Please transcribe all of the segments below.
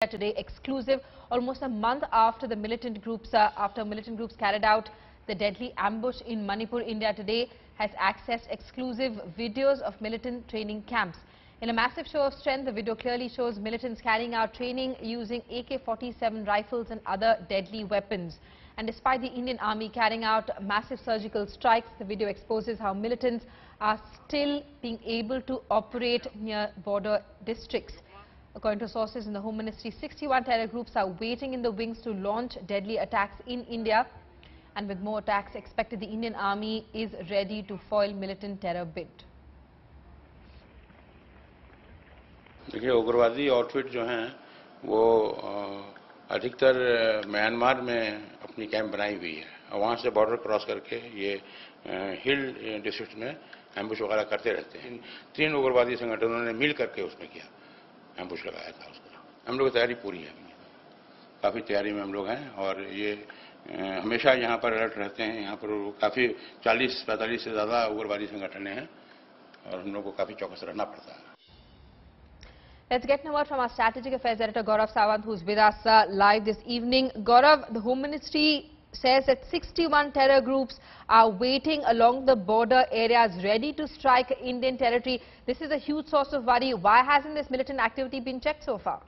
Today, exclusive, almost a month after the militant groups carried out the deadly ambush in Manipur. India Today has accessed exclusive videos of militant training camps. In a massive show of strength, the video clearly shows militants carrying out training using AK-47 rifles and other deadly weapons. And despite the Indian Army carrying out massive surgical strikes, the video exposes how militants are still being able to operate near border districts. According to sources in the Home Ministry, 61 terror groups are waiting in the wings to launch deadly attacks in India. And with more attacks expected, the Indian Army is ready to foil militant terror bid. देखिए, उग्रवादी outfit जो हैं वो अधिकतर Myanmar में अपनी camp बनाई हुई है और वहाँ से बॉर्डर क्रॉस करके ये हिल डिस्ट्रिक्ट में एम्बुश वगैरह करते रहते हैं। 3 उग्रवादी संगठनों ने मिल करके उसमें किया, एम्बुश लगाया था उसका। हम लोग की तैयारी पूरी है, काफ़ी तैयारी में हम लोग हैं और ये हमेशा यहाँ पर अलर्ट रहते हैं। यहाँ पर काफ़ी 40-45 से ज़्यादा उग्रवादी संगठन हैं और हम लोग को काफ़ी चौकस रहना पड़ता है। Let's get a word from our Strategic Affairs Editor Gaurav Sawant, who's with us live this evening. Gaurav, the Home Ministry says that 61 terror groups are waiting along the border areas ready to strike Indian territory. This is a huge source of worry. Why hasn't this militant activity been checked so far?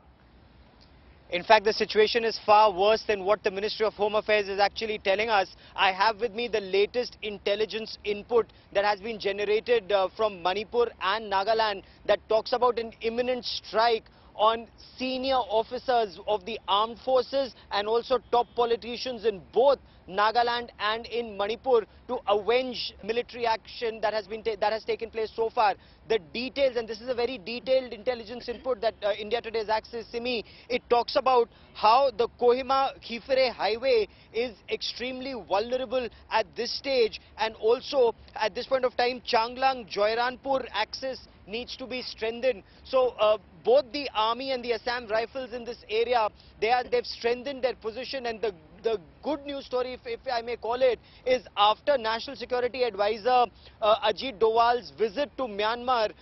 In fact, the situation is far worse than what the Ministry of Home Affairs is actually telling us. I have with me the latest intelligence input that has been generated from Manipur and Nagaland that talks about an imminent strike on senior officers of the armed forces and also top politicians in both Nagaland and in Manipur to avenge military action that has taken place so far. The details, and this is a very detailed intelligence input that India Today has accessed, Simi. It talks about how the Kohima-Khifere highway is extremely vulnerable at this stage, and also at this point of time Changlang-Joyranpur access needs to be strengthened. So both the army and the Assam rifles in this area, they've strengthened their position, and the good news story, if I may call it, is after National Security Advisor Ajit Doval's visit to Myanmar,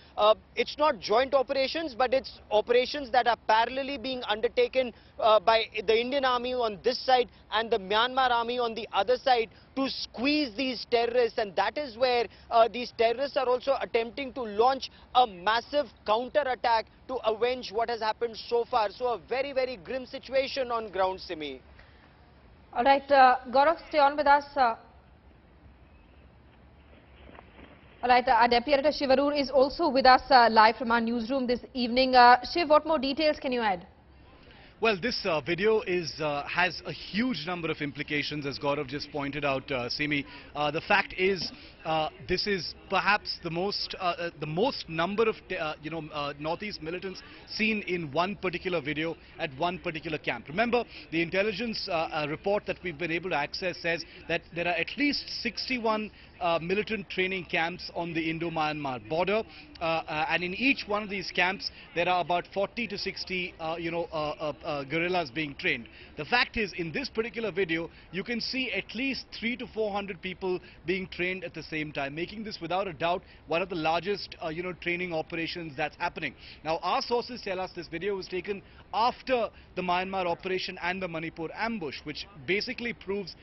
it's not joint operations, but it's operations that are parallelly being undertaken by the Indian Army on this side and the Myanmar Army on the other side to squeeze these terrorists. And that is where these terrorists are also attempting to launch a massive counter-attack to avenge what has happened so far. So a very, very grim situation on ground, Simi. All right, Gaurav, stay on with us. All right, our Deputy Editor Shiv Arur is also with us live from our newsroom this evening. Shiv, what more details can you add? Well, this video has a huge number of implications, as Gaurav just pointed out, Simi. The fact is, this is perhaps the most number of Northeast militants seen in one particular video at one particular camp. Remember, the intelligence report that we've been able to access says that there are at least 61 militant training camps on the Indo-Myanmar border, and in each one of these camps there are about 40 to 60 guerrillas being trained. The fact is, in this particular video you can see at least 300 to 400 people being trained at the same time, making this without a doubt one of the largest training operations that's happening. Now, our sources tell us this video was taken after the Myanmar operation and the Manipur ambush, which basically proves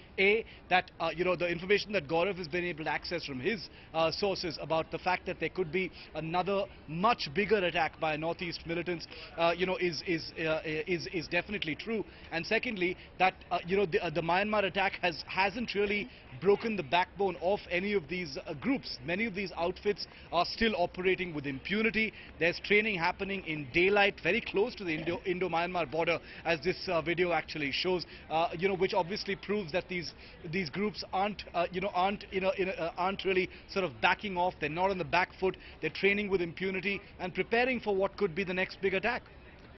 that the information that Gaurav has been able to access from his sources about the fact that there could be another much bigger attack by Northeast militants is definitely true. And secondly, that the Myanmar attack hasn't really broken the backbone of any of these groups. Many of these outfits are still operating with impunity. There's training happening in daylight very close to the Indo-Myanmar border, as this video actually shows, which obviously proves that these groups aren't really sort of backing off. They're not on the back foot. They're training with impunity and preparing for what could be the next big attack.